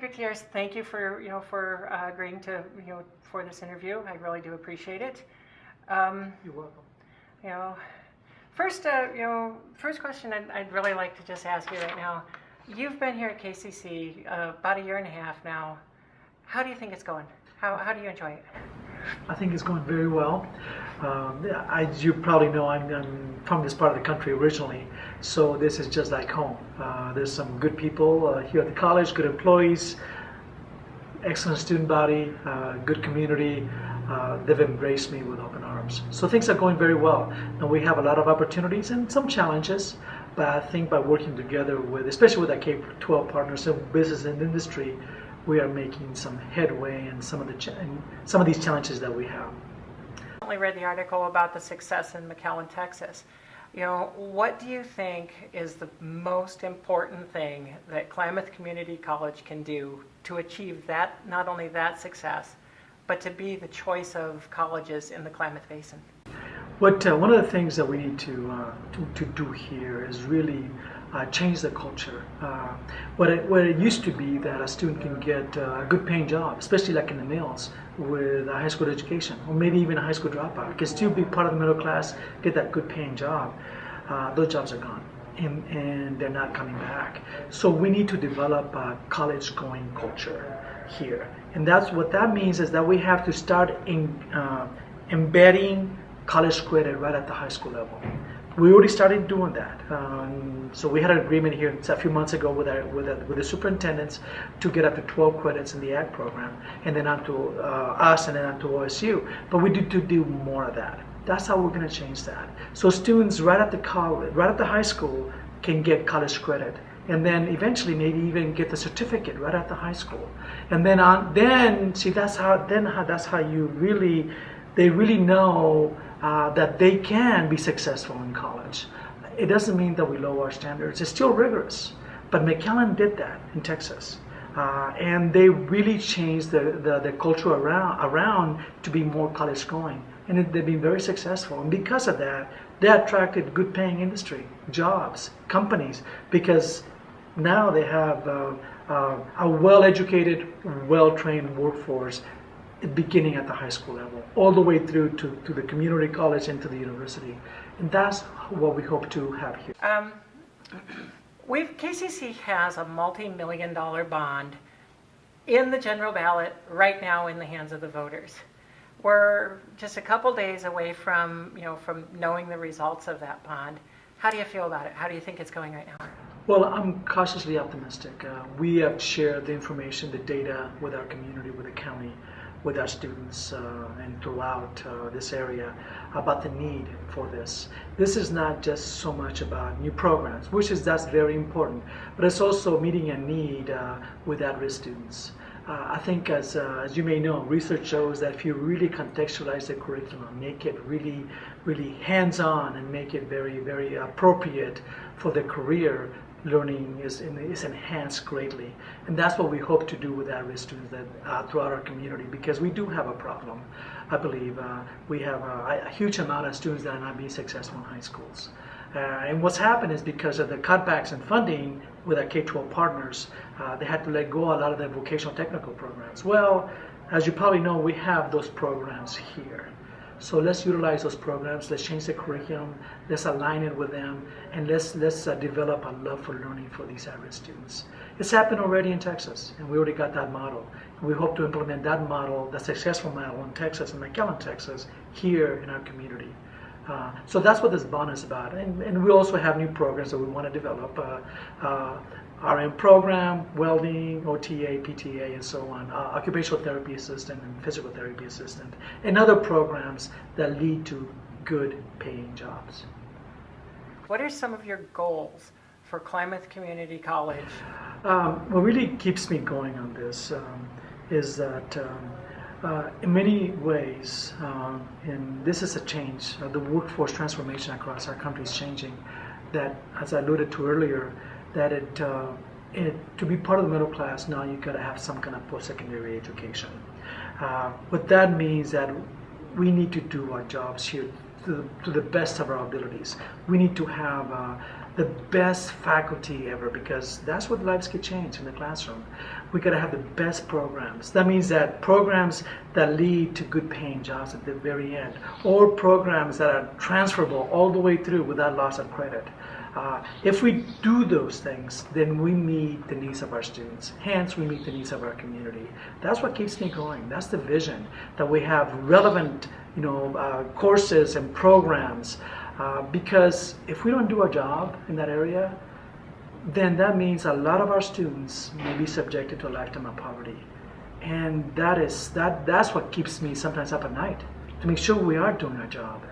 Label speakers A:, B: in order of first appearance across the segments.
A: Gutierrez, thank you for agreeing to for this interview. I really do appreciate it.
B: You're welcome.
A: First question I'd really like to just ask you right now. You've been here at KCC about a year and a half now. How do you think it's going? How do you enjoy it?
B: I think it's going very well. As you probably know, I'm from this part of the country originally, so this is just like home. There's some good people here at the college, good employees, excellent student body, good community. They've embraced me with open arms. So things are going very well. Now we have a lot of opportunities and some challenges, but I think by working together with, especially with our K-12 partners in business and industry, we are making some headway in some of these challenges that we have.
A: I read the article about the success in McAllen, Texas. What do you think is the most important thing that Klamath Community College can do to achieve that, not only that success, but to be the choice of colleges in the Klamath Basin?
B: One of the things that we need to do here is really change the culture. What it used to be that a student can get a good paying job, especially like in the mills with a high school education, or maybe even a high school dropout, can still be part of the middle class, get that good paying job. Those jobs are gone, and they're not coming back. So we need to develop a college going culture here. And that's what that means, is that we have to start embedding college credit right at the high school level. We already started doing that. So we had an agreement here a few months ago with the superintendents to get up to 12 credits in the ag program, and then on to us, and then on to OSU. But we need to do more of that. That's how we're going to change that. So students right at the college, right at the high school, can get college credit, and then eventually maybe even get the certificate right at the high school. And then that's how you really, they really know that they can be successful in college. It doesn't mean that we lower our standards. It's still rigorous. But McAllen did that in Texas. And they really changed the culture around to be more college going. And they've been very successful. And because of that, they attracted good paying industry, jobs, companies, because now they have a well-educated, well-trained workforce beginning at the high school level, all the way through to the community college and to the university. And that's what we hope to have here.
A: KCC has a multi-million-dollar bond in the general ballot right now in the hands of the voters. We're just a couple days away from knowing the results of that bond. How do you feel about it? How do you think it's going right now?
B: Well, I'm cautiously optimistic. We have shared the information, the data with our community, with the county, with our students and throughout this area about the need for this. This is not just so much about new programs, that's very important, but it's also meeting a need with at-risk students. I think as you may know, research shows that if you really contextualize the curriculum, make it really, really hands-on and make it very, very appropriate for the career, learning is enhanced greatly. And that's what we hope to do with at-risk students throughout our community, because we do have a problem. I believe we have a huge amount of students that are not being successful in high schools. And what's happened is because of the cutbacks in funding with our K-12 partners, they had to let go a lot of their vocational technical programs. Well, as you probably know, we have those programs here. So let's utilize those programs, let's change the curriculum, let's align it with them, and let's develop a love for learning for these at-risk students. It's happened already in Texas, and we already got that model. And we hope to implement that model, the successful model in Texas, in McAllen, Texas, here in our community. So that's what this bond is about. And we also have new programs that we want to develop. RM program, welding, OTA, PTA, and so on, occupational therapy assistant and physical therapy assistant, and other programs that lead to good paying jobs.
A: What are some of your goals for Klamath Community College?
B: What really keeps me going on this is that in many ways, and this is a change, the workforce transformation across our country is changing, that, as I alluded to earlier, that to be part of the middle class, now you've got to have some kind of post-secondary education. What that means that we need to do our jobs here to the best of our abilities. We need to have the best faculty ever, because that's what lives get changed in the classroom. We got to have the best programs. That means that programs that lead to good paying jobs at the very end, or programs that are transferable all the way through without loss of credit. If we do those things, then we meet the needs of our students. Hence, we meet the needs of our community. That's what keeps me going. That's the vision, that we have relevant, courses and programs. Because if we don't do our job in that area, then that means a lot of our students may be subjected to a lifetime of poverty. And that's what keeps me sometimes up at night, to make sure we are doing our job.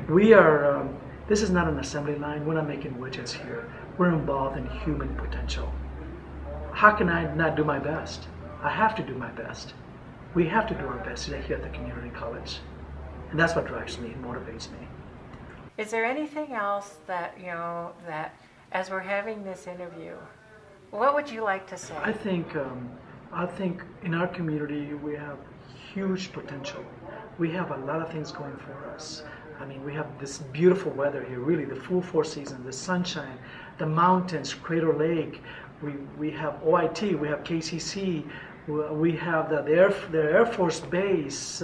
B: We are, this is not an assembly line. We're not making widgets here. We're involved in human potential. How can I not do my best? I have to do my best. We have to do our best here at the community college. And that's what drives me and motivates me.
A: Is there anything else that, that as we're having this interview, what would you like to say?
B: I think in our community we have huge potential. We have a lot of things going for us. I mean, we have this beautiful weather here, really, the full 4 seasons, the sunshine, the mountains, Crater Lake. We have OIT, we have KCC, we have the Air Force Base.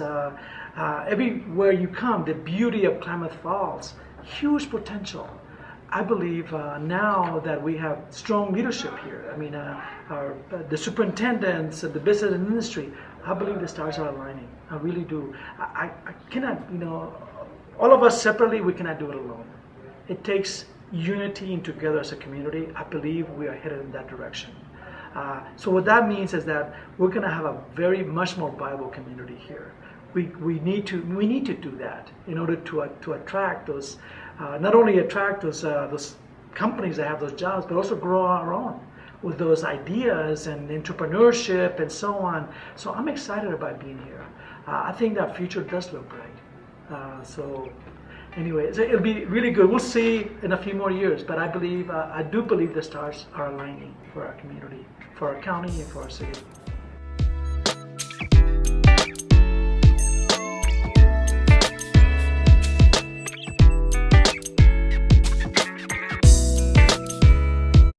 B: Everywhere you come, the beauty of Klamath Falls, huge potential. I believe now that we have strong leadership here, I mean, the superintendents, the business and industry, I believe the stars are aligning. I really do. I cannot, all of us separately, we cannot do it alone. It takes unity and together as a community. I believe we are headed in that direction. So what that means is that we're going to have a much more viable community here. We need to do that in order to attract those, not only attract those companies that have those jobs, but also grow our own with those ideas and entrepreneurship and so on. So I'm excited about being here. I think that future does look bright. So anyway, it'll be really good. We'll see in a few more years, but I do believe the stars are aligning for our community, for our county, and for our city.